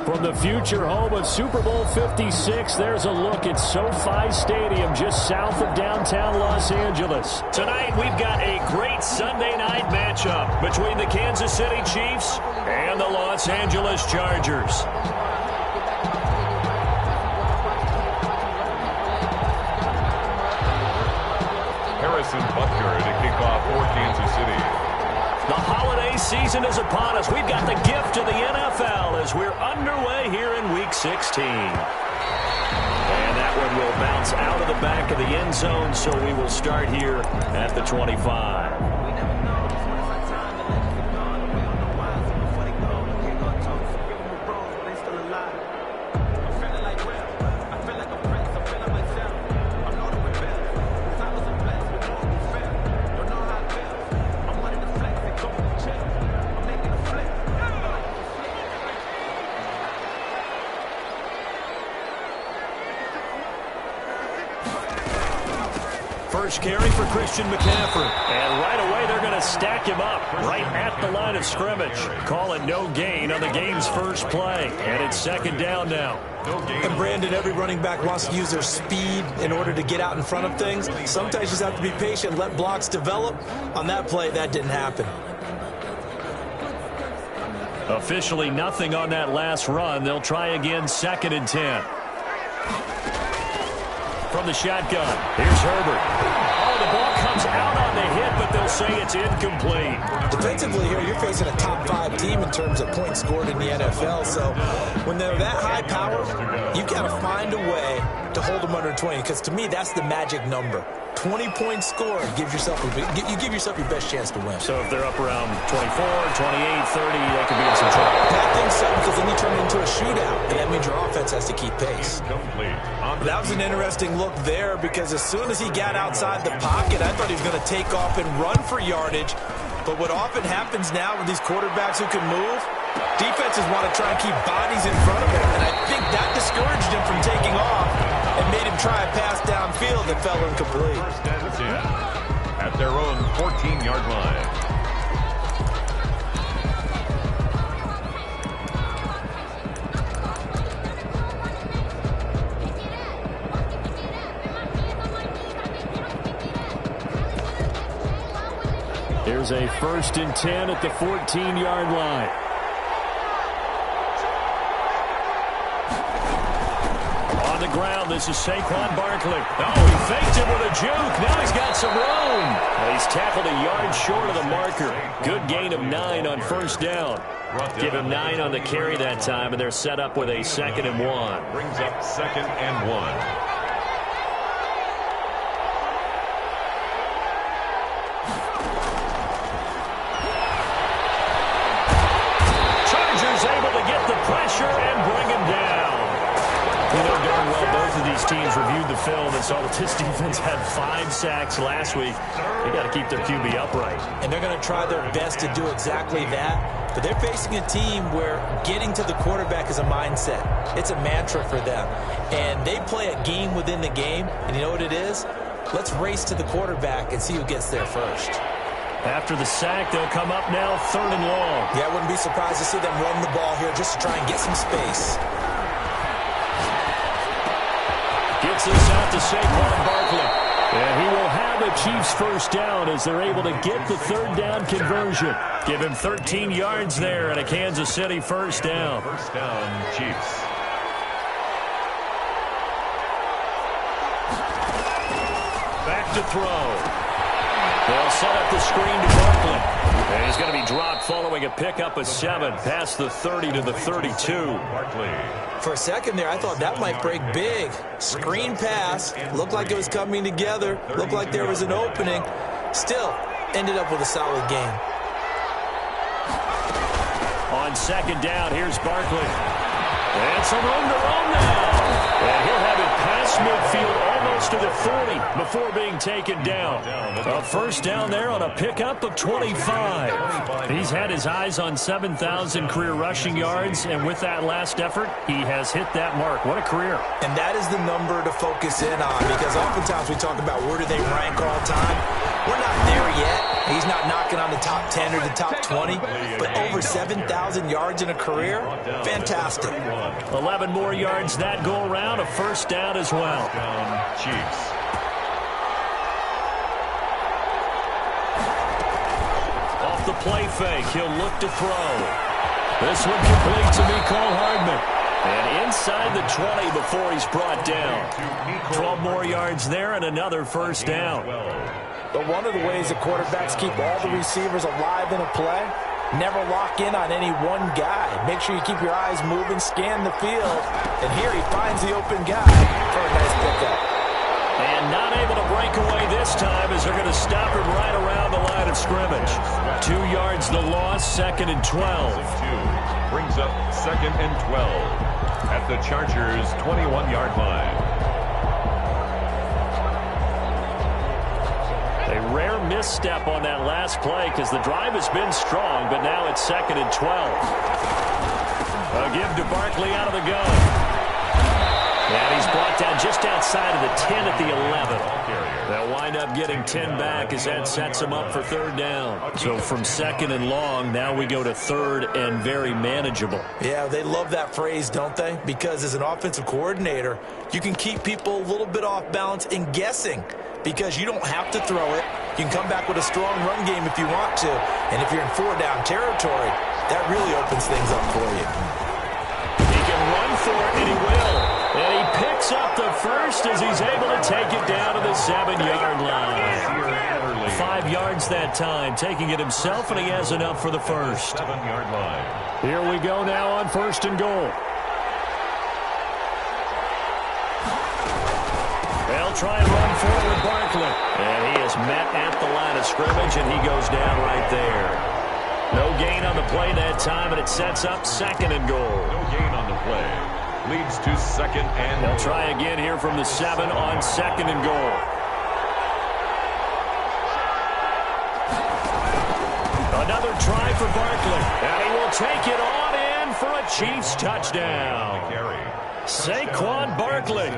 From the future home of Super Bowl 56, there's a look at SoFi Stadium just south of downtown Los Angeles. Tonight, we've got a great Sunday night matchup between the Kansas City Chiefs and the Los Angeles Chargers. Harrison Butker to kick off for Kansas City. The holiday season is upon us. We've got the gift of the NFL as we're underway here in Week 16. And that one will bounce out of the back of the end zone, so we will start here at the 25. First carry for Christian McCaffrey. And right away, they're going to stack him up right at the line of scrimmage. Call it no gain on the game's first play. And it's second down now. And Brandon, every running back wants to use their speed in order to get out in front of things. Sometimes you just have to be patient, let blocks develop. On that play, that didn't happen. Officially nothing on that last run. They'll try again, 2nd and 10. From the shotgun, here's Herbert. Oh, the ball comes out on the hit, but they'll say it's incomplete. Defensively here, you're facing a top 5 team in terms of points scored in the NFL. So when they're that high power, you've got to find a way to hold them under 20. Because to me, that's the magic number. 20 points scored, you give yourself your best chance to win. So if they're up around 24, 28, 30, they could be in some trouble. I think so, because then you turn it into a shootout, and that means your offense has to keep pace. That was an interesting look there, because as soon as he got outside the pocket, I thought he was going to take off and run for yardage. But what often happens now with these quarterbacks who can move, defenses want to try and keep bodies in front of him, and I think that discouraged him from taking off and made him try a pass downfield that fell incomplete. First and 10 at their own 14-yard line. Here's a 1st and 10 at the 14-yard line. On the ground, this is Saquon Barkley. Oh, he faked it with a juke. Now he's got some room. He's tackled a yard short of the marker. Good gain of 9 on first down. Give him 9 on the carry that time, and they're set up with a 2nd and 1. Brings up 2nd and 1. Pressure and bring him down. You know darn well both of these teams reviewed the film and saw that this defense had 5 sacks last week. They got to keep their QB upright. And they're going to try their best to do exactly that. But they're facing a team where getting to the quarterback is a mindset. It's a mantra for them. And they play a game within the game. And you know what it is? Let's race to the quarterback and see who gets there first. After the sack, they'll come up now 3rd and long. Yeah, I wouldn't be surprised to see them run the ball here just to try and get some space. Gets this out to Saquon Barkley. And he will have the Chiefs first down as they're able to get the 3rd down conversion. Give him 13 yards there and a Kansas City first down. First down, Chiefs. Back to throw. They'll set up the screen to Barkley. And he's going to be dropped following a pickup of 7 past the 30 to the 32. Barkley. For a second there, I thought that might break big. Screen pass. Looked like it was coming together. Looked like there was an opening. Still, ended up with a solid game. On 2nd down, here's Barkley. And some room to roam now. And he'll have it past midfield almost to the 40 before being taken down. A first down there on a pickup of 25. He's had his eyes on 7,000 career rushing yards, and with that last effort, he has hit that mark. What a career. And that is the number to focus in on, because oftentimes we talk about where do they rank all time. We're not there yet. He's not knocking on the top 10 or the top 20, but over 7,000 yards in a career, fantastic. 11 more yards that go around, a first down as well. Chiefs. Off the play fake, he'll look to throw. This one complete to Mecole Hardman. And inside the 20 before he's brought down. 12 more yards there and another first down. But one of the ways that quarterbacks keep all the receivers alive in a play, never lock in on any one guy. Make sure you keep your eyes moving, scan the field. And here he finds the open guy for a nice pickup. And not able to break away this time as they're going to stop him right around the line of scrimmage. 2 yards the loss, 2nd and 12. Brings up 2nd and 12 at the Chargers' 21-yard line. A rare misstep on that last play because the drive has been strong, but now it's 2nd and 12. A give to Barkley out of the gun. And he's brought down just outside of the 10 at the 11. They'll wind up getting 10 back as that sets him up for 3rd down. So from 2nd and long, now we go to 3rd and very manageable. Yeah, they love that phrase, don't they? Because as an offensive coordinator, you can keep people a little bit off balance and guessing because you don't have to throw it. You can come back with a strong run game if you want to. And if you're in 4-down territory, that really opens things up for you. He can run for it, and he will. And he picks up the first as he's able to take it down to the 7-yard line. 5 yards that time, taking it himself, and he has enough for the first. 7-yard line. Here we go now on 1st and goal. They'll try and run forward Barkley. And he is met at the line of scrimmage, and he goes down right there. No gain on the play that time, and it sets up 2nd and goal. No gain on the play. Leads to 2nd and... They'll try again here from the 7 on 2nd and goal. Another try for Barkley. And he will take it on in for a Chiefs touchdown. Saquon Barkley,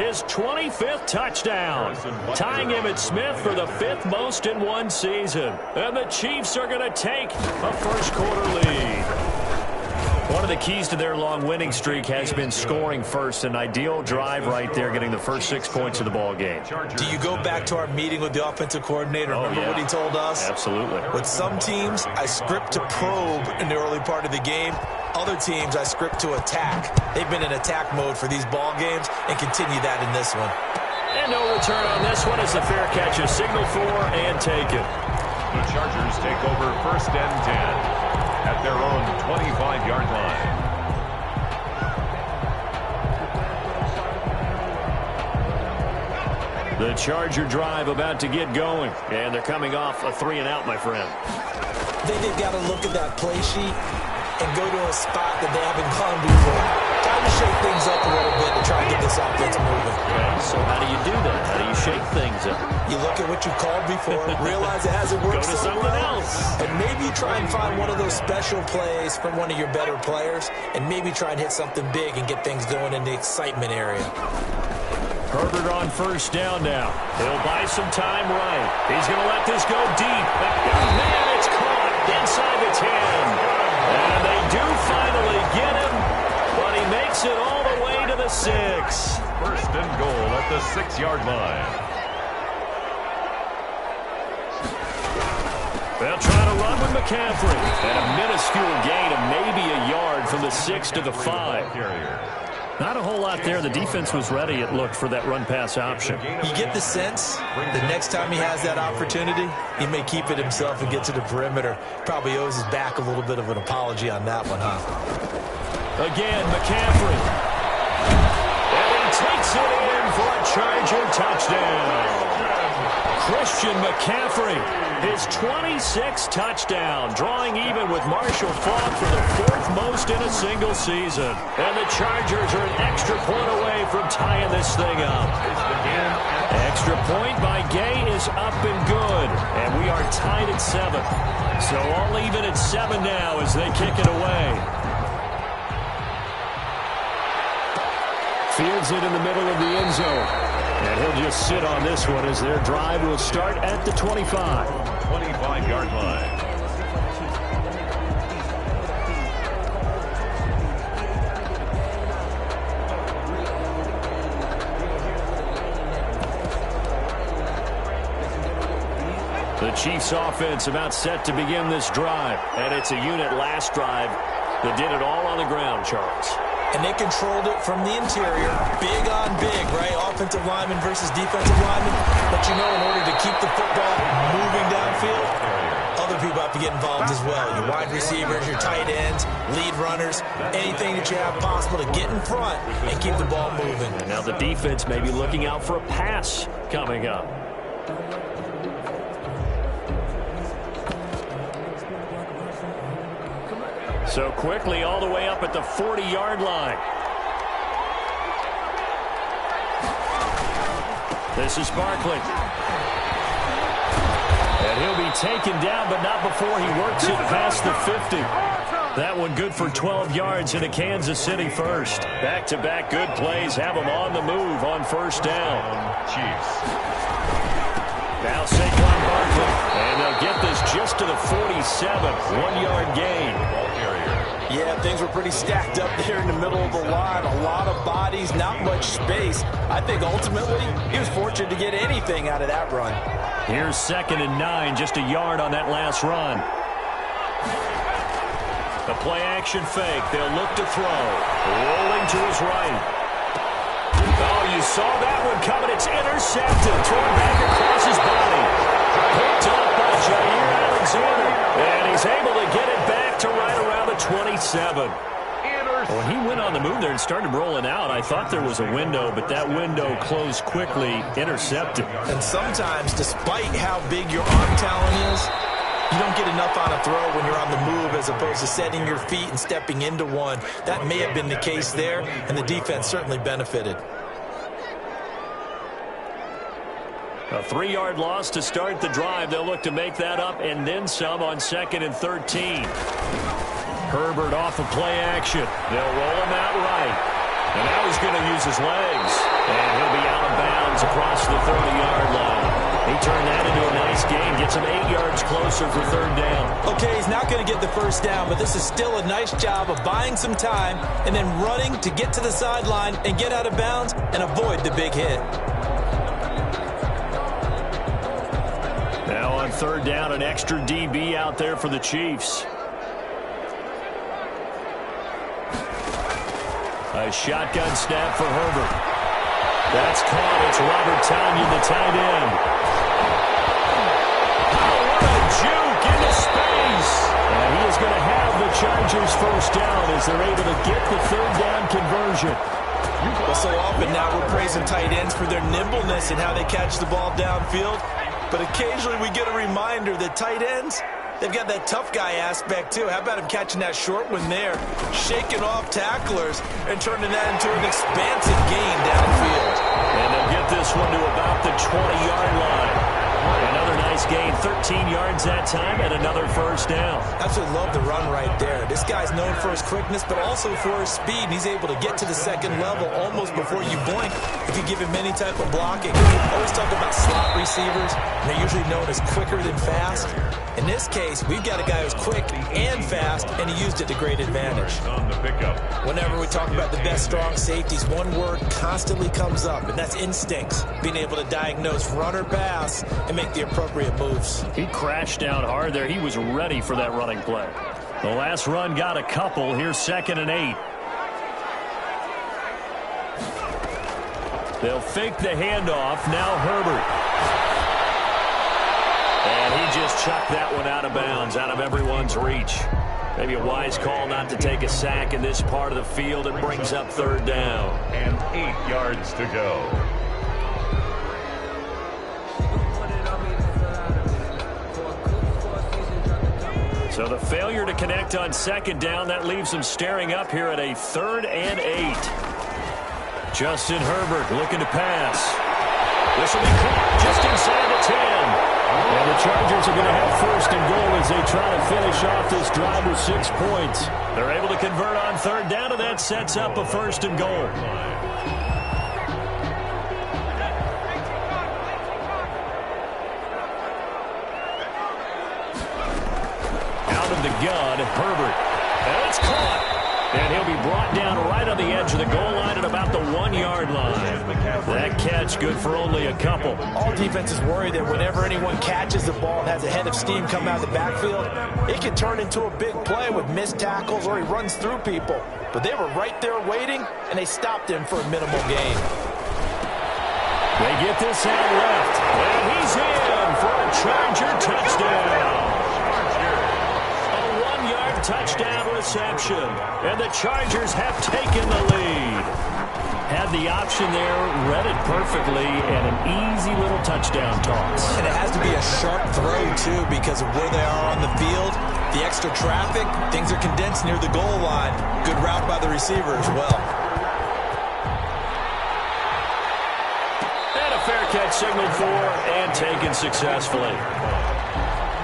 his 25th touchdown, tying Emmitt Smith for the 5th most in one season. And the Chiefs are going to take a first-quarter lead. One of the keys to their long winning streak has been scoring first. An ideal drive right there, getting the first 6 points of the ball game. Do you go back to our meeting with the offensive coordinator? Remember what he told us? Absolutely. With some teams, I script to probe in the early part of the game. Other teams, I script to attack. They've been in attack mode for these ball games and continue that in this one. And no return on this one as the fair catch is signaled for and taken. The Chargers take over 1st and 10 at their own 25-yard line. The Charger drive about to get going, and they're coming off a 3-and-out, my friend. I think they've got to look at that play sheet and go to a spot that they haven't gone before. Time to shake things up a little bit to try and get this offense moving. Okay, so how do you do that? How do you shake things up? You look at what you called before, realize it hasn't worked Go to so something well, else. and maybe you try and find one of those special plays from one of your better players, and maybe try and hit something big and get things going in the excitement area. Herbert on 1st down now. He'll buy some time right. He's going to let this go deep. Man, it's caught inside the 10. And they do finally get him, but he makes it all the way to the 6. 1st and goal at the 6-yard line. They'll try to run with McCaffrey. And a minuscule gain of maybe a yard from the 6 to the 5. Not a whole lot there. The defense was ready, it looked, for that run-pass option. You get the sense the next time he has that opportunity, he may keep it himself and get to the perimeter. Probably owes his back a little bit of an apology on that one, huh? Again, McCaffrey. And he takes it in for a Charger touchdown. Christian McCaffrey, his 26th touchdown, drawing even with Marshall Faulk for the 4th most in a single season. And the Chargers are an extra point away from tying this thing up. Extra point by Gay is up and good, and we are tied at 7. So all even at 7 now as they kick it away. Fields it in the middle of the end zone. And he'll just sit on this one as their drive will start at the 25. 25-yard line. The Chiefs offense about set to begin this drive. And it's a unit last drive that did it all on the ground, Charles. And they controlled it from the interior. Big on big, right? Offensive lineman versus defensive lineman. But you know, in order to keep the football moving downfield, other people have to get involved as well. Your wide receivers, your tight ends, lead runners, anything that you have possible to get in front and keep the ball moving. And now the defense may be looking out for a pass coming up. So quickly all the way up at the 40-yard line. This is Barkley. And he'll be taken down, but not before he works it past the 50. That one good for 12 yards in a Kansas City first. Back-to-back good plays have them on the move on first down. Chiefs. Now Saquon Barkley. And they'll get this just to the 47. 1-yard gain. Yeah, things were pretty stacked up there in the middle of the line. A lot of bodies, not much space. I think ultimately he was fortunate to get anything out of that run. Here's 2nd and 9, just a yard on that last run. The play-action fake. They'll look to throw. Rolling to his right. Oh, you saw that one coming. It's intercepted. Thrown back across his body. Picked up by Jair Alexander. And he's able to get it back to right around the 27. Well, he went on the move there and started rolling out. I thought there was a window, but that window closed quickly. Intercepted. And sometimes, despite how big your arm talent is, you don't get enough on a throw when you're on the move as opposed to setting your feet and stepping into one. That may have been the case there, and the defense certainly benefited. A 3-yard loss to start the drive. They'll look to make that up and then some on 2nd and 13. Herbert off of play action. They'll roll him out right. And now he's going to use his legs. And he'll be out of bounds across the 30-yard line. He turned that into a nice gain. Gets him 8 yards closer for 3rd down. Okay, he's not going to get the first down, but this is still a nice job of buying some time and then running to get to the sideline and get out of bounds and avoid the big hit. Now on 3rd down, an extra DB out there for the Chiefs. A shotgun snap for Herbert. That's caught. It's Robert Tonyan, the tight end. Oh, what a juke into space. And he is going to have the Chargers first down as they're able to get the 3rd down conversion. Well, so often now we're praising tight ends for their nimbleness and how they catch the ball downfield. But occasionally we get a reminder that tight ends, they've got that tough guy aspect too. How about him catching that short one there, shaking off tacklers, and turning that into an expansive gain downfield. And they'll get this one to about the 20-yard line. Another nice gain, 13 yards that time, and another first down. Absolutely love the run right there. This guy's known for his quickness, but also for his speed. And he's able to get to the 2nd level almost before you blink if you give him any type of blocking. Always talk about slot receivers, and they're usually known as quicker than fast. In this case, we've got a guy who's quick and fast, and he used it to great advantage. Whenever we talk about the best strong safeties, one word constantly comes up, and that's instincts. Being able to diagnose run or pass and make the appropriate moves. He crashed down hard there. He was ready for that running play. The last run got a couple. Here's 2nd and 8. They'll fake the handoff. Now Herbert. And he just chucked that one out of bounds, out of everyone's reach. Maybe a wise call not to take a sack in this part of the field. It brings up 3rd down. And 8 yards to go. So the failure to connect on 2nd down, that leaves them staring up here at a 3rd and 8. Justin Herbert looking to pass. This will be caught just inside the 10. And the Chargers are going to have 1st and goal as they try to finish off this drive with 6 points. They're able to convert on 3rd down, and that sets up a 1st and goal. from the gun, Herbert. And it's caught. And he'll be brought down right on the edge of the goal line at about the 1-yard line. That catch good for only a couple. All defenses worry that whenever anyone catches the ball and has a head of steam come out of the backfield, it can turn into a big play with missed tackles or he runs through people. But they were right there waiting, and they stopped him for a minimal gain. They get this out left, and he's in for a Charger touchdown. A 1-yard touchdown reception, and the Chargers have taken the lead. Had the option there, read it perfectly, and an easy little touchdown toss. And it has to be a sharp throw, too, because of where they are on the field. The extra traffic, things are condensed near the goal line. Good route by the receiver as well. And a fair catch signaled for and taken successfully.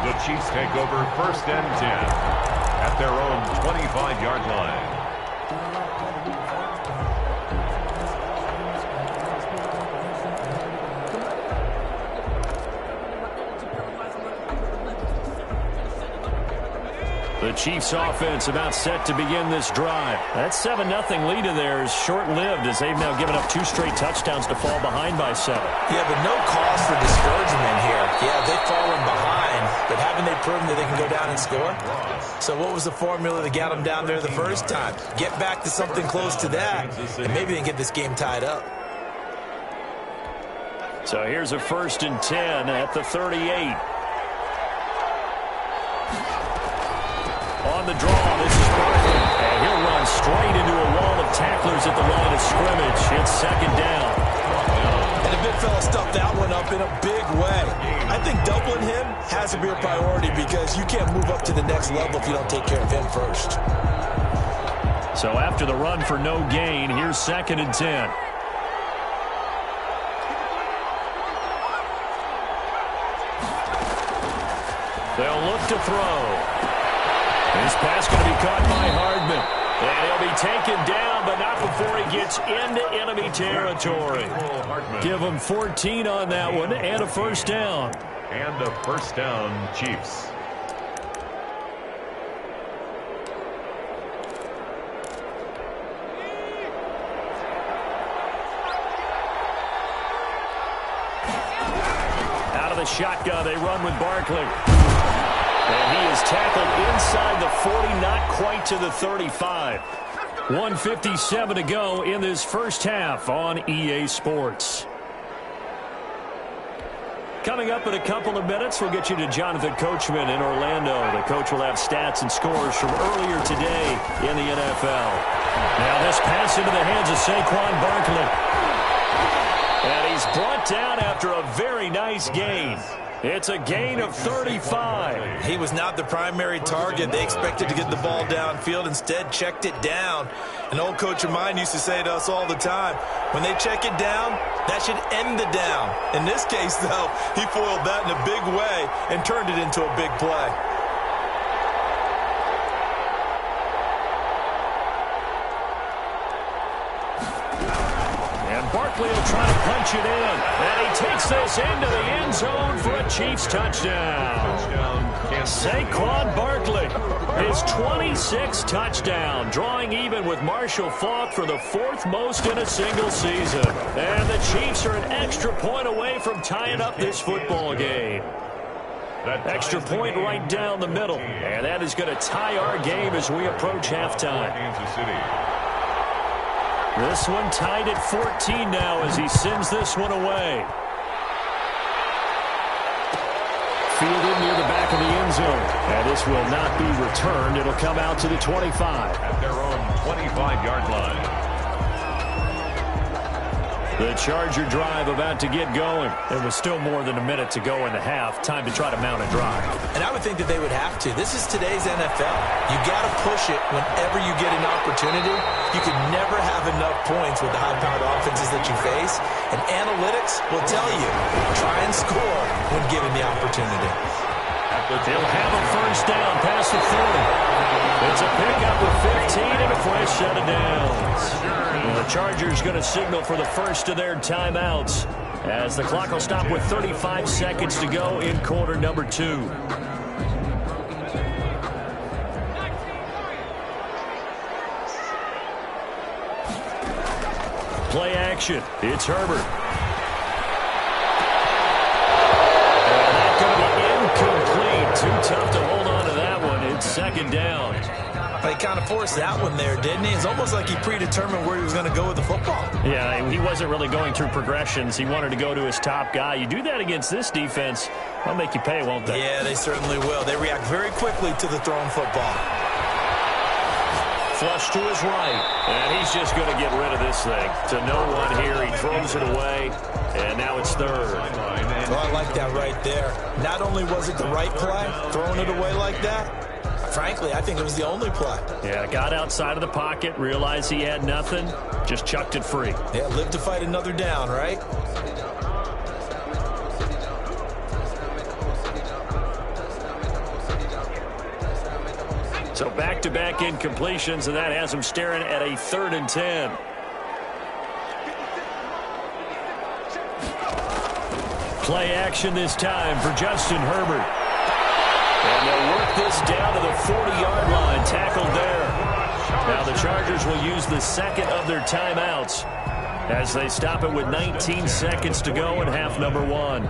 The Chiefs take over 1st and 10 at their own 25-yard line. The Chiefs offense about set to begin this drive. That 7-0 lead of theirs short-lived as they've now given up 2 straight touchdowns to fall behind by 7. Yeah, but no cause for discouragement here. Yeah, they've fallen behind, but haven't they proven that they can go down and score? So what was the formula that got them down there the first time? Get back to something close to that, and maybe they can get this game tied up. So here's a 1st and 10 at the 38. On the draw, this is Barkley. And he'll run straight into a wall of tacklers at the line of scrimmage. It's 2nd down. And the big fella stuffed that one up in a big way. I think doubling him has to be a priority because you can't move up to the next level if you don't take care of him first. So after the run for no gain, here's 2nd and 10. They'll look to throw. This pass going to be caught by Hardman. And he'll be taken down, but not before he gets into enemy territory. Give him 14 on that one and a 1st down. And a 1st down, Chiefs. Out of the shotgun, they run with Barkley. And he is tackled inside the 40, not quite to the 35. 1:57 to go in this first half on EA Sports. Coming up in a couple of minutes, we'll get you to Jonathan Coachman in Orlando. The coach will have stats and scores from earlier today in the NFL. Now this pass into the hands of Saquon Barkley. And he's brought down after a very nice gain. It's a gain of 35. He was not the primary target. They expected to get the ball downfield. Instead, checked it down. An old coach of mine used to say to us all the time, when they check it down, that should end the down. In this case, though, he foiled that in a big way and turned it into a big play. Barkley will try to punch it in. And he takes this into the end zone for a Chiefs touchdown. Saquon Barkley, his 26th touchdown, drawing even with Marshall Faulk for the 4th most in a single season. And the Chiefs are an extra point away from tying up this football game. Extra point right down the middle. And that is going to tie our game as we approach halftime. Kansas City. This one tied at 14 now as he sends this one away. Fielded near the back of the end zone. And this will not be returned. It'll come out to the 25. At their own 25-yard line. The Charger drive about to get going. There was still more than a minute to go in the half. Time to try to mount a drive. And I would think that they would have to. This is today's NFL. You got to push it whenever you get an opportunity. You can never have enough points with the high-powered offenses that you face. And analytics will tell you, try and score when given the opportunity. They'll have a first down past the 40. It's a pickup of 15 and a fresh set of downs. And the Chargers going to signal for the first of their timeouts as the clock will stop with 35 seconds to go in quarter number 2. Play action. It's Herbert. Incomplete. Too tough to hold on to that one. It's second down. He kind of forced that one there, didn't he? It's almost like he predetermined where he was going to go with the football. Yeah, he wasn't really going through progressions. He wanted to go to his top guy. You do that against this defense, they'll make you pay, won't they? Yeah, they certainly will. They react very quickly to the thrown football. Flush to his right, and he's just going to get rid of this thing. To no one here, he throws it away, and now it's third. Well, I like that right there. Not only was it the right play, throwing it away like that, frankly, I think it was the only play. Yeah, got outside of the pocket, realized he had nothing, just chucked it free. Yeah, live to fight another down, right? So back-to-back incompletions, and that has him staring at a 3rd and 10. Play action this time for Justin Herbert. And they'll work this down to the 40-yard line, tackled there. Now the Chargers will use the second of their timeouts as they stop it with 19 seconds to go in half number 1.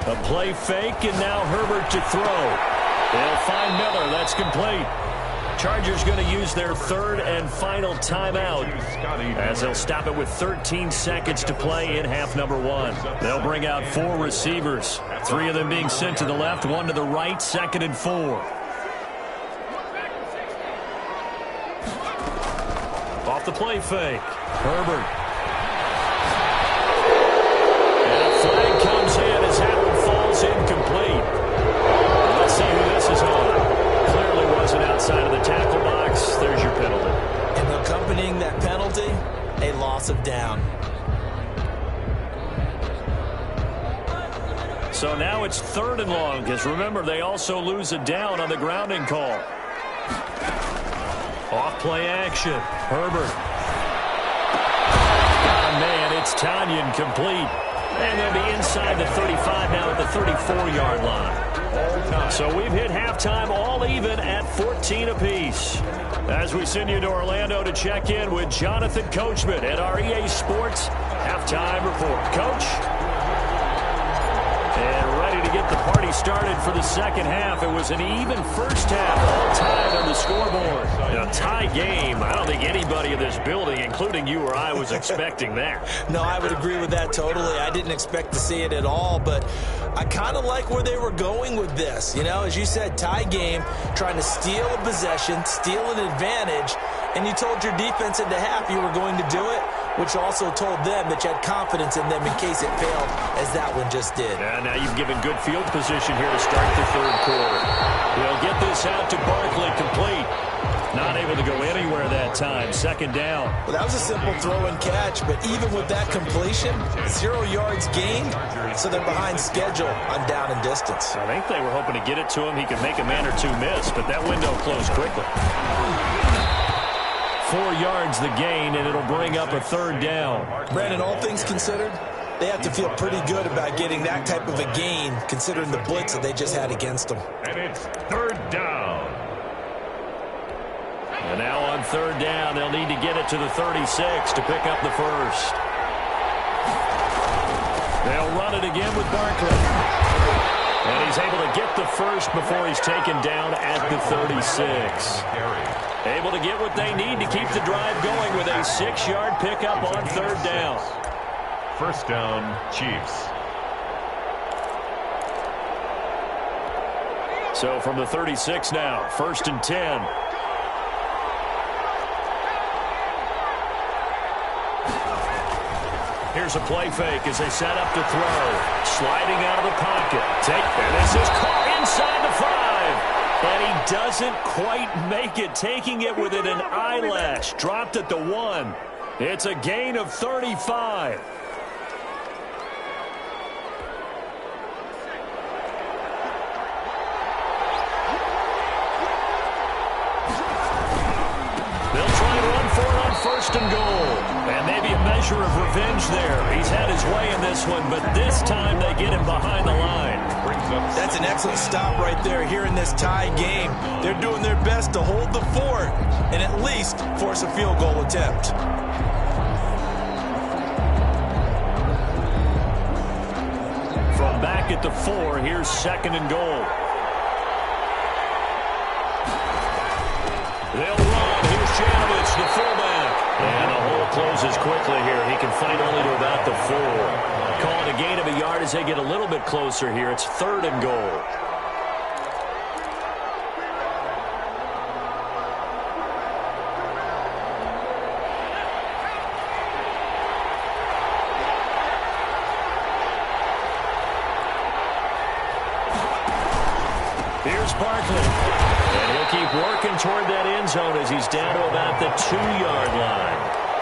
A play fake, and now Herbert to throw. They'll find Miller. That's complete. Chargers going to use their 3rd and final timeout as they'll stop it with 13 seconds to play in half number 1. They'll bring out 4 receivers, 3 of them being sent to the left, 1 to the right, 2nd and 4. Off the play fake. Herbert. And a flag comes in as that one falls incomplete. Let's see who this is on. Clearly wasn't outside of the tackle box. There's your penalty. And accompanying that penalty, a loss of down. So now it's 3rd and long, because remember, they also lose a down on the grounding call. Off play action. Herbert. Oh, man, it's Tanyan complete. And they'll be inside the 35 now at the 34-yard line. So we've hit halftime all even at 14 apiece. As we send you to Orlando to check in with Jonathan Coachman at our EA Sports Halftime Report. Coach? And ready to get the party started for the second half. It was an even first half, all tied on the scoreboard. A tie game. I don't think anybody in this building, including you or I, was expecting that. No, I would agree with that totally. I didn't expect to see it at all, but I kind of like where they were going with this. You know, as you said, tie game, trying to steal a possession, steal an advantage, and you told your defense at the half you were going to do it, which also told them that you had confidence in them in case it failed, as that one just did. And now you've given good field position here to start the 3rd quarter. They'll get this out to Barkley, complete. Not able to go anywhere that time. 2nd down. Well, that was a simple throw and catch, but even with that completion, 0 yards gained, so they're behind schedule on down and distance. I think they were hoping to get it to him. He could make a man or 2 miss, but that window closed quickly. 4 yards the gain, and it'll bring up a 3rd down. Brandon, all things considered, they have to feel pretty good about getting that type of a gain, considering the blitz that they just had against them. And it's 3rd down. And now on 3rd down, they'll need to get it to the 36 to pick up the first. They'll run it again with Barkley. And he's able to get the first before he's taken down at the 36. Able to get what they need to keep the drive going with a 6-yard pickup on 3rd down. 1st down, Chiefs. So from the 36 now, 1st and 10. Here's a play fake as they set up to throw. Sliding out of the pocket. And this is caught inside the 5. And he doesn't quite make it, taking it within an eyelash. Dropped at the 1. It's a gain of 35. They'll try and run for it on 1st first and goal. And maybe a measure of revenge there. He's had his way in this one, but this time they get him behind the line. That's an excellent stop right there here in this tie game. They're doing their best to hold the fort and at least force a field goal attempt. From back at the 4, here's second and goal. They'll run. Here's Janovich, the fullback. And the hole closes quickly here. He can fight only to about the 4. Call it a gain of a yard as they get a little bit closer here. It's third and goal. Here's Barkley. And he'll keep working toward that end zone as he's down to about the 2-yard line.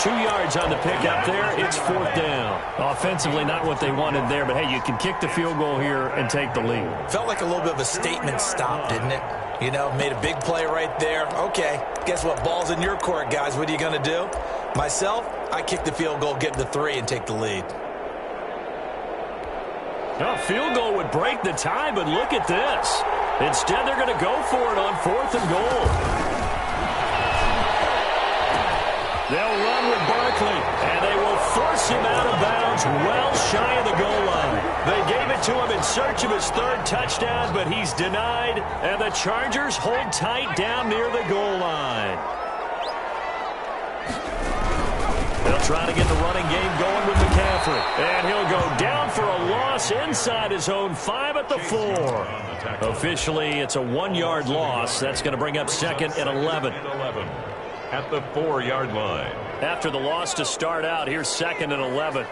2 yards on the pickup there. It's fourth down. Offensively, not what they wanted there, but hey, you can kick the field goal here and take the lead. Felt like a little bit of a statement stop, didn't it? You know, made a big play right there. Okay, guess what? Ball's in your court, guys. What are you going to do? Myself, I kick the field goal, get the 3, and take the lead. A field goal would break the tie, but look at this. Instead, they're going to go for it on fourth and goal. They'll run with Barkley, and they will force him out of bounds well shy of the goal line. They gave it to him in search of his third touchdown, but he's denied, and the Chargers hold tight down near the goal line. They'll try to get the running game going with McCaffrey. And he'll go down for a loss inside his own 5 at the 4. Officially, it's a 1-yard loss. That's going to bring up second and 11. At the 4-yard line. After the loss to start out, here's second and 11.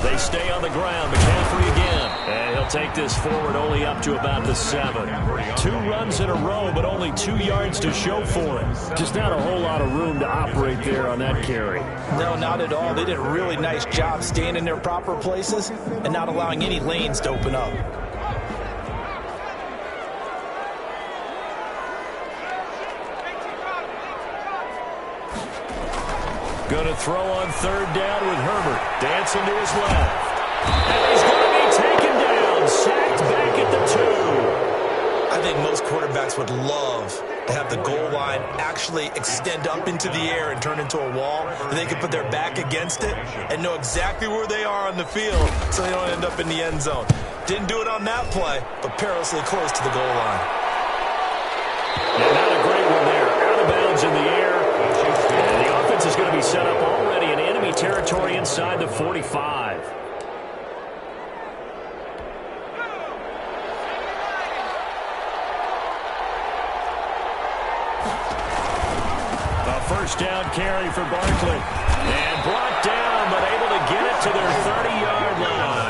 They stay on the ground. McCaffrey again. And he'll take this forward only up to about the 7. 2 runs in a row, but only 2 yards to show for it. Just not a whole lot of room to operate there on that carry. No, not at all. They did a really nice job staying in their proper places and not allowing any lanes to open up. Going to throw on third down with Herbert. Dancing to his left. And he's going to be taken down. Sacked back at the 2. I think most quarterbacks would love to have the goal line actually extend up into the air and turn into a wall. And they can put their back against it and know exactly where they are on the field so they don't end up in the end zone. Didn't do it on that play, but perilously close to the goal line. Yeah, not a great one there. Out of bounds in the air. And the offense is going to be set up already in enemy territory inside the 45. A first down carry for Barkley. And brought down, but able to get it to their 30-yard line.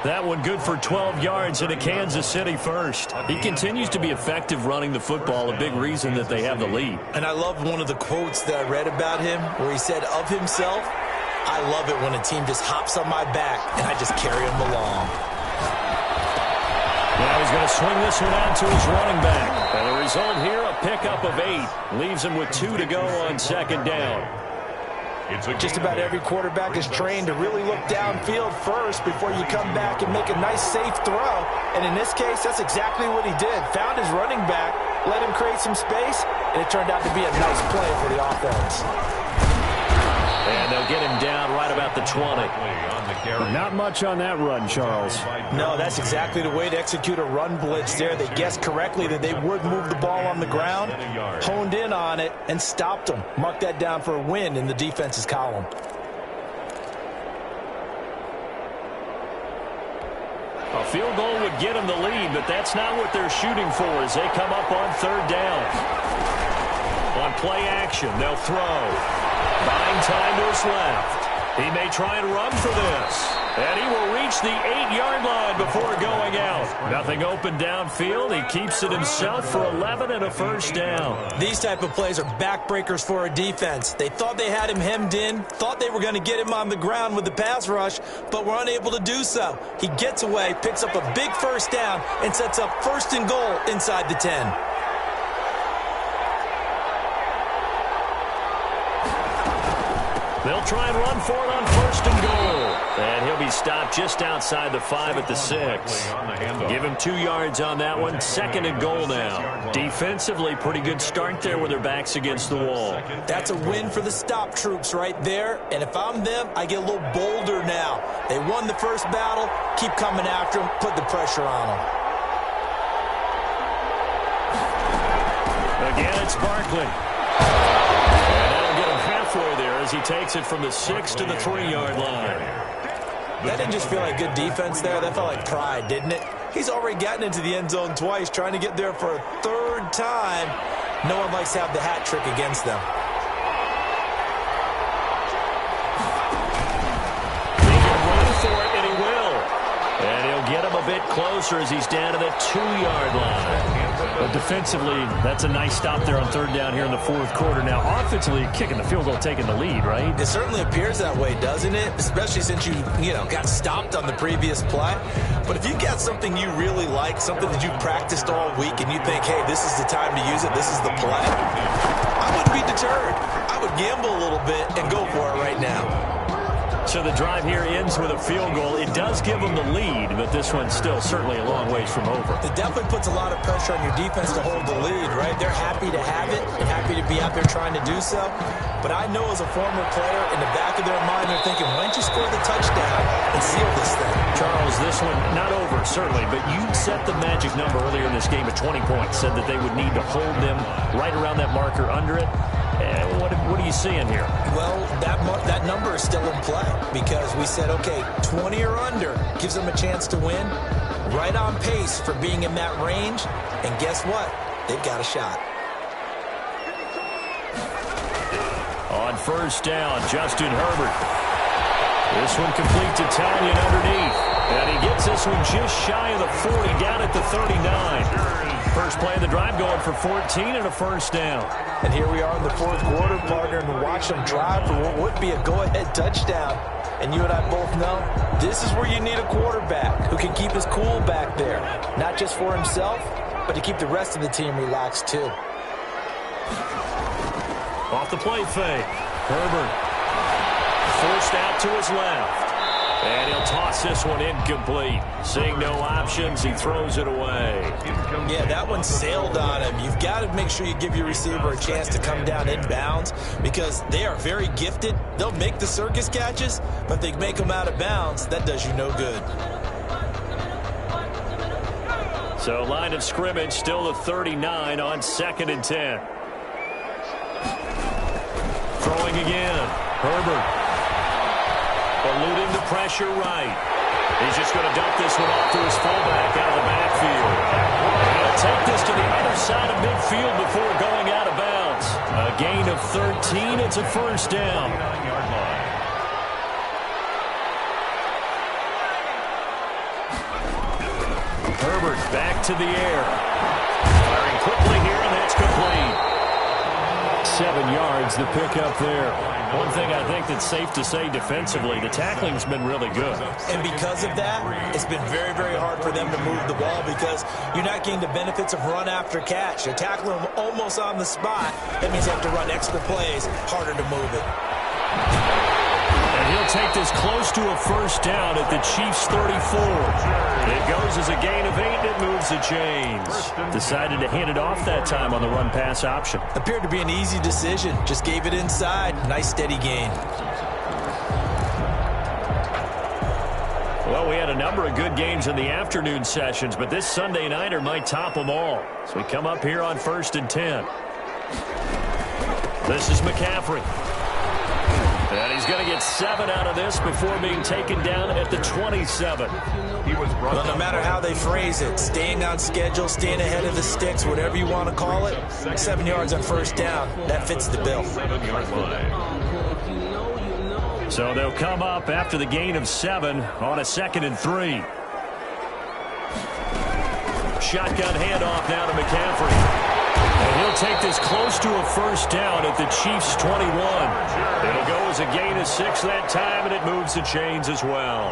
That one good for 12 yards in a Kansas City first. He continues to be effective running the football, a big reason that they have the lead. And I love one of the quotes that I read about him where he said of himself, I love it when a team just hops on my back and I just carry them along. Now he's going to swing this one out to his running back. And the result here, a pickup of 8. Leaves him with 2 to go on second down. Just about every quarterback is trained to really look downfield first before you come back and make a nice, safe throw. And in this case, that's exactly what he did. Found his running back, let him create some space, and it turned out to be a nice play for the offense. And they'll get him down right about the 20. Not much on that run, Charles. No, that's exactly the way to execute a run blitz there. They guessed correctly that they would move the ball on the ground, honed in on it, and stopped them. Mark that down for a win in the defense's column. A field goal would get them the lead, but that's not what they're shooting for as they come up on third down. On play action, they'll throw. Buying time to his left. He may try and run for this. And he will reach the 8-yard line before going out. Nothing open downfield. He keeps it himself for 11 and a first down. These type of plays are backbreakers for a defense. They thought they had him hemmed in, thought they were going to get him on the ground with the pass rush, but were unable to do so. He gets away, picks up a big first down, and sets up first and goal inside the 10. They'll try and run for it on 1st and goal. And he'll be stopped just outside the 5 at the 6. Give him 2 yards on that one. 2nd and goal now. Defensively, pretty good start there with their backs against the wall. That's a win for the stop troops right there. And if I'm them, I get a little bolder now. They won the first battle. Keep coming after them. Put the pressure on them. Again, it's Barkley. Halfway there as he takes it from the 6 to the 3-yard line. That didn't just feel like good defense there. That felt like pride, didn't it? He's already gotten into the end zone twice, trying to get there for a 3rd time. No one likes to have the hat trick against them. He can run for it, and he will. And he'll get him a bit closer as he's down to the 2-yard line. But defensively, that's a nice stop there on 3rd down here in the 4th quarter. Now, offensively, kicking the field goal, taking the lead, right? It certainly appears that way, doesn't it? Especially since you got stopped on the previous play. But if you got something you really like, something that you've practiced all week, and you think, hey, this is the time to use it, this is the play, I wouldn't be deterred. I would gamble a little bit and go for it right now. So the drive here ends with a field goal. It does give them the lead, but this one's still certainly a long ways from over. It definitely puts a lot of pressure on your defense to hold the lead, right? They're happy to have it and happy to be out there trying to do so. But I know as a former player, in the back of their mind, they're thinking, why don't you score the touchdown and seal this thing? Charles, this one not over, certainly, but you set the magic number earlier in this game at 20 points, said that they would need to hold them right around that marker under it. What are you seeing here? Well, that number is still in play because we said, okay, 20 or under gives them a chance to win. Right on pace for being in that range. And guess what? They've got a shot. On 1st down, Justin Herbert. This one complete to Tonyan underneath. And he gets this one just shy of the 40, down at the 39. First play of the drive going for 14 and a 1st down. And here we are in the 4th quarter, partner, and watch them drive for what would be a go-ahead touchdown. And you and I both know this is where you need a quarterback who can keep his cool back there. Not just for himself, but to keep the rest of the team relaxed too. Off the play fake. Herbert forced out to his left. And he'll toss this one incomplete. Seeing no options, he throws it away. Yeah, that one sailed on him. You've got to make sure you give your receiver a chance to come down inbounds because they are very gifted. They'll make the circus catches, but if they make them out of bounds, that does you no good. So line of scrimmage still the 39 on 2nd and 10. Throwing again. Herbert. Eluding the pressure right. He's just going to dump this one off to his fullback out of the backfield. And he'll take this to the other side of midfield before going out of bounds. A gain of 13. It's a 1st down. Herbert back to the air. Firing quickly here, and that's complete. 7 yards, the pickup there. One thing I think that's safe to say defensively, the tackling's been really good. And because of that, it's been very, very hard for them to move the ball because you're not getting the benefits of run after catch. You're tackling them almost on the spot. That means you have to run extra plays, harder to move it. And he'll take this close to a 1st down at the Chiefs' 34. It goes as a gain of 8, and it moves the chains. Decided to hand it off that time on the run-pass option. Appeared to be an easy decision. Just gave it inside. Nice, steady gain. Well, we had a number of good games in the afternoon sessions, but this Sunday nighter might top them all. So we come up here on 1st and 10. This is McCaffrey. And he's going to get 7 out of this before being taken down at the 27. Well, no matter how they phrase it, staying on schedule, staying ahead of the sticks, whatever you want to call it, 7 yards on 1st down, that fits the bill. So they'll come up after the gain of 7 on a 2nd and 3. Shotgun handoff now to McCaffrey. And he'll take this close to a 1st down at the Chiefs' 21. It'll go as a gain of 6 that time, and it moves the chains as well.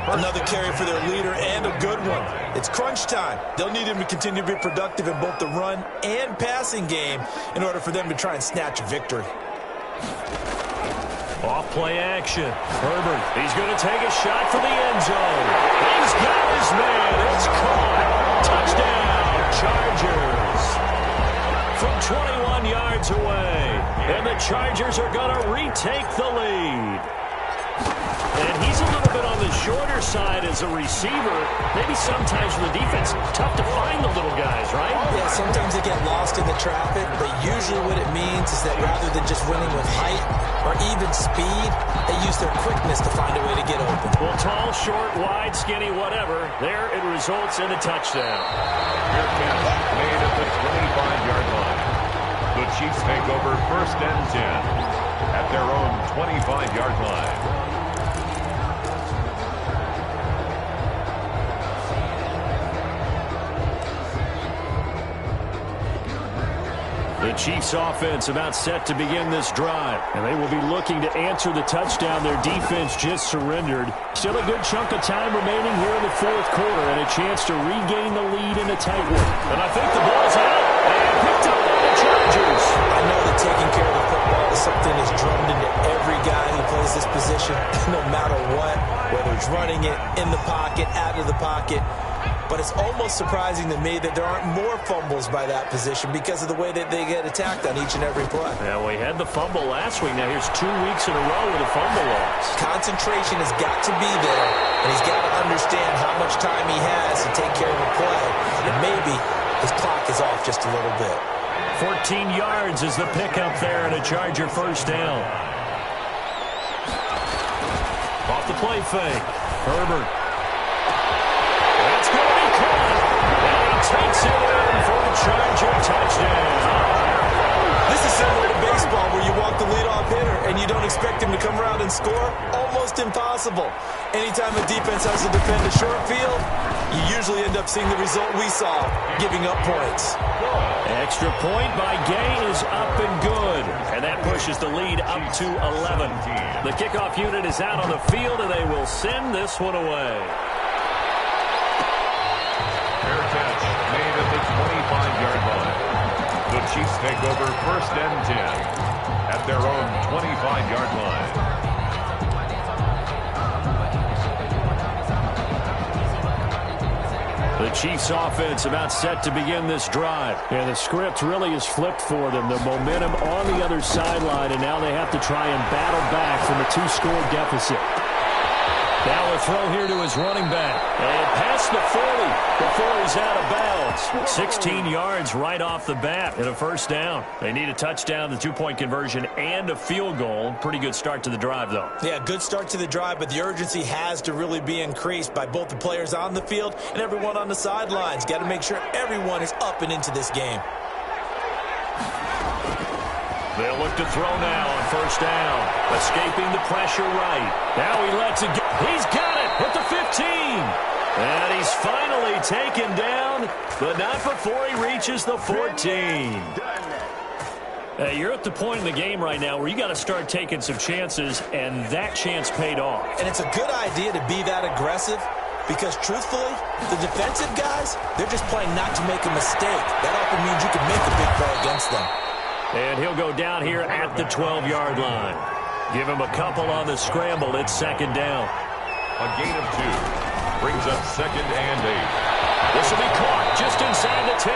Another carry for their leader and a good one. It's crunch time. They'll need him to continue to be productive in both the run and passing game in order for them to try and snatch a victory. Off play action. Herbert, he's going to take a shot for the end zone. He's got his man. It's caught. Touchdown, Chargers. From 21 yards away. And the Chargers are going to retake the lead. And he's a little bit on the shorter side as a receiver. Maybe sometimes for the defense, tough to find the little guys, right? Yeah, sometimes they get lost in the traffic, but usually what it means is that rather than just winning with height or even speed, they use their quickness to find a way to get open. Well, tall, short, wide, skinny, whatever, there it results in a touchdown. Fair catch made at the 25-yard line. The Chiefs take over 1st and 10 at their own 25-yard line. The Chiefs offense about set to begin this drive. And they will be looking to answer the touchdown their defense just surrendered. Still a good chunk of time remaining here in the 4th quarter and a chance to regain the lead in a tight one. And I think the ball's out and picked up by the Chargers. I know that taking care of the football is something that's drummed into every guy who plays this position, no matter what, whether it's running it, in the pocket, out of the pocket. But it's almost surprising to me that there aren't more fumbles by that position because of the way that they get attacked on each and every play. Yeah, we had the fumble last week. Now here's 2 weeks in a row with a fumble loss. Concentration has got to be there, and he's got to understand how much time he has to take care of a play. And maybe his clock is off just a little bit. 14 yards is the pickup there and a Charger 1st down. Off the play fake. Herbert. That's going to be caught. And he takes it in for a Charger touchdown. This is similar to baseball where you walk the leadoff hitter and you don't expect him to come around and score. Almost impossible. Anytime a defense has to defend a short field, you usually end up seeing the result we saw, giving up points. Extra point by Gay is up and good. And that pushes the lead up to 11. The kickoff unit is out on the field, and they will send this one away. Fair catch made at the 25-yard line. The Chiefs take over 1st and 10 at their own 25-yard line. The Chiefs offense about set to begin this drive. And the script really is flipped for them. The momentum on the other sideline, and now they have to try and battle back from a 2-score deficit. Now a throw here to his running back. And past the 40 before he's out of bounds. 16 yards right off the bat and a 1st down. They need a touchdown, the 2-point conversion, and a field goal. Pretty good start to the drive, though. Yeah, good start to the drive, but the urgency has to really be increased by both the players on the field and everyone on the sidelines. Got to make sure everyone is up and into this game. They'll look to throw now on 1st down. Escaping the pressure right. Now he lets it go. He's got it at the 15. And he's finally taken down, but not before he reaches the 14. You're at the point in the game right now where you got to start taking some chances, and that chance paid off. And it's a good idea to be that aggressive because, truthfully, the defensive guys, they're just playing not to make a mistake. That often means you can make a big play against them. And he'll go down here at the 12-yard line. Give him a couple on the scramble. It's 2nd down. A gain of 2 brings up 2nd and 8. This will be caught just inside the 10.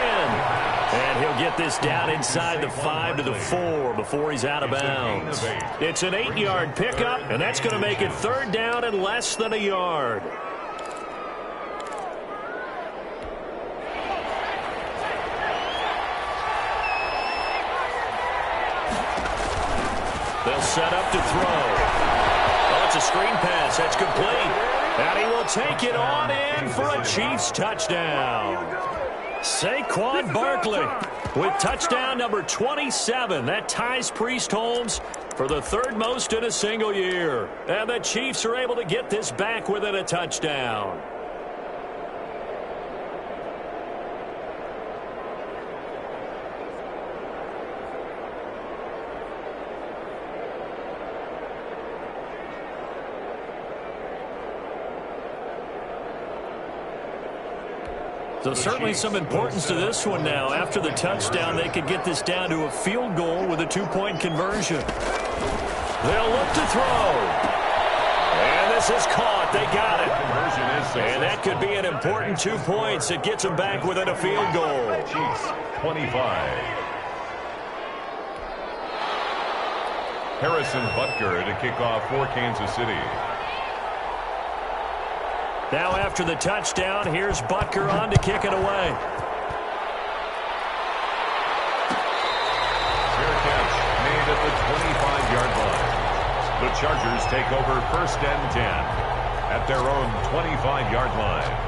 And he'll get this down inside the 5 to the 4 before he's out of bounds. It's an 8-yard pickup, and that's going to make it 3rd down and less than a yard. They'll set up to throw. Oh, it's a screen pass. That's complete. And he will take it on in for a Chiefs touchdown. Saquon Barkley with touchdown number 27. That ties Priest Holmes for the 3rd most in a single year. And the Chiefs are able to get this back within a touchdown. So certainly some importance to this one now. After the touchdown, they could get this down to a field goal with a 2-point conversion. They'll look to throw. And this is caught. They got it. And that could be an important 2 points. It gets them back within a field goal. Chiefs 25. Harrison Butker to kick off for Kansas City. Now after the touchdown, here's Butker on to kick it away. Fair catch made at the 25-yard line. The Chargers take over 1st and 10 at their own 25-yard line.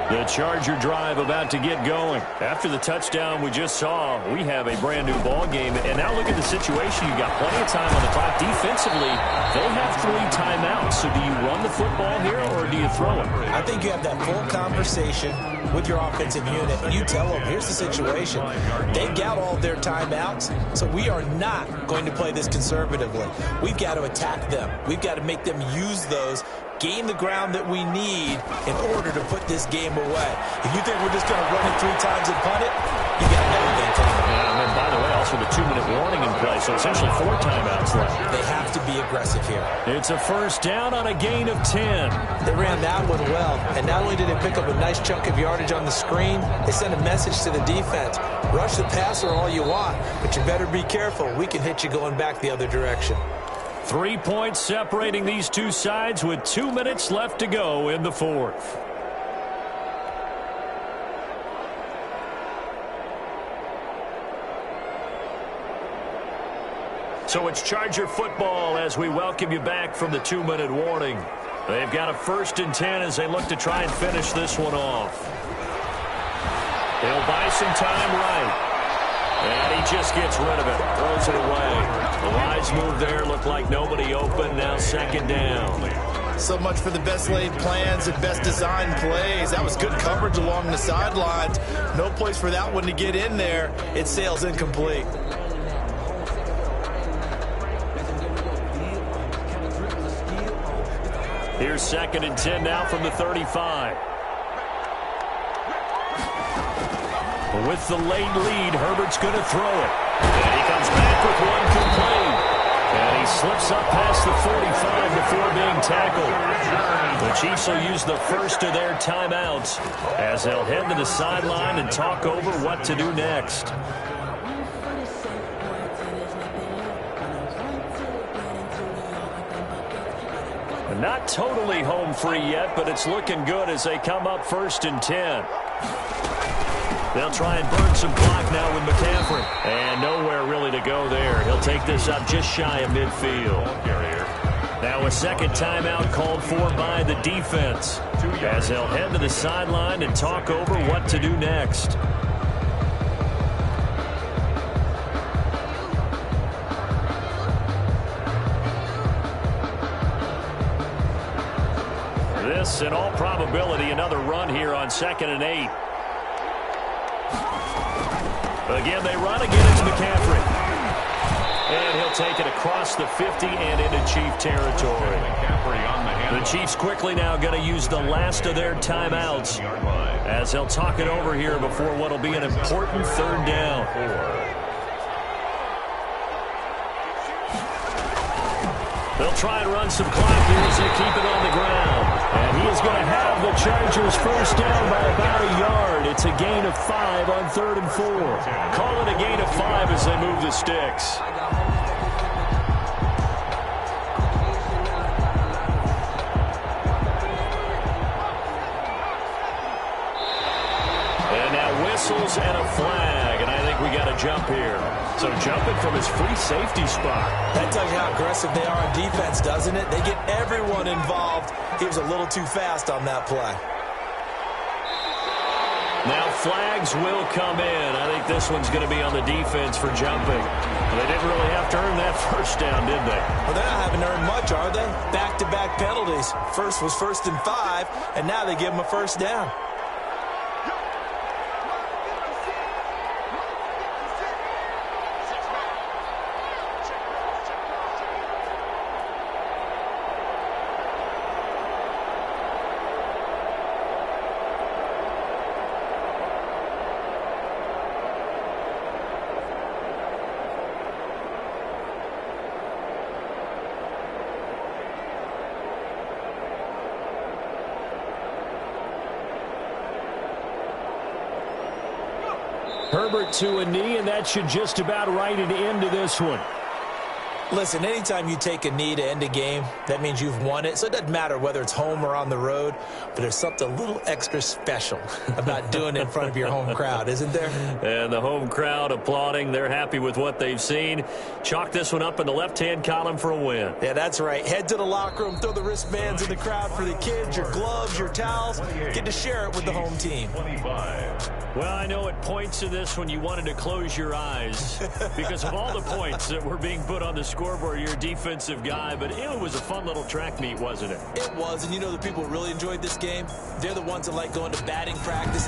The Charger drive about to get going. After the touchdown we just saw, we have a brand new ball game. And now look at the situation. You've got plenty of time on the clock. Defensively, they have 3 timeouts. So do you run the football here or do you throw it? I think you have that full conversation with your offensive unit. And you tell them, here's the situation. They've got all their timeouts, so we are not going to play this conservatively. We've got to attack them. We've got to make them use those, gain the ground that we need in order to put this game away. If you think we're just going to run it 3 times and punt it, you got everything coming. And then, by the way, also the 2-minute warning in play, so essentially 4 timeouts left. They have to be aggressive here. It's a 1st down on a gain of 10. They ran that one well, and not only did they pick up a nice chunk of yardage on the screen, they sent a message to the defense. Rush the passer all you want, but you better be careful. We can hit you going back the other direction. 3 points separating these two sides with 2 minutes left to go in the 4th. So it's Charger football as we welcome you back from the 2-minute warning. They've got a 1st and 10 as they look to try and finish this one off. They'll buy some time right. And he just gets rid of it, throws it away. The wise move there, looked like nobody open, now 2nd down. So much for the best laid plans and best designed plays. That was good coverage along the sidelines. No place for that one to get in there. It sails incomplete. Here's 2nd and 10 now from the 35. With the late lead, Herbert's going to throw it. And he comes back with one complete. And he slips up past the 45 before being tackled. The Chiefs will use the 1st of their timeouts as they'll head to the sideline and talk over what to do next. Not totally home free yet, but it's looking good as they come up 1st and 10. They'll try and burn some clock now with McCaffrey. And nowhere really to go there. He'll take this up just shy of midfield. Now a 2nd timeout called for by the defense as they'll head to the sideline and talk over what to do next. This, in all probability, another run here on 2nd and 8. Again, they run. Again, it's McCaffrey. And he'll take it across the 50 and into Chief territory. The Chiefs quickly now going to use the last of their timeouts as they'll talk it over here before what will be an important 3rd down. They'll try and run some clock here as they keep it on the ground. And he is going to have the Chargers 1st down by about a yard. It's a gain of 5 on 3rd and 4. Call it a gain of 5 as they move the sticks. And now whistles and a flag. And I think we got a jump here. So jumping from his free safety spot. That tells you how aggressive they are on defense, doesn't it? They get everyone involved. He was a little too fast on that play. Now flags will come in. I think this one's going to be on the defense for jumping. They didn't really have to earn that 1st down, did they? Well, they're not having to earn much, are they? Back-to-back penalties. First was 1st and 5, and now they give them a 1st down. Herbert to a knee, and that should just about write it into this one. Listen, anytime you take a knee to end a game, that means you've won it. So it doesn't matter whether it's home or on the road, but there's something a little extra special about doing it in front of your home crowd, isn't there? And the home crowd applauding. They're happy with what they've seen. Chalk this one up in the left-hand column for a win. Yeah, that's right. Head to the locker room, throw the wristbands in the crowd for the kids, your gloves, your towels. Get to share it with the home team. 25. Well, I know at points in this when you wanted to close your eyes because of all the points that were being put on the scoreboard. You're a defensive guy, but it was a fun little track meet, wasn't it? It was, and you know the people who really enjoyed this game? They're the ones that like going to batting practice.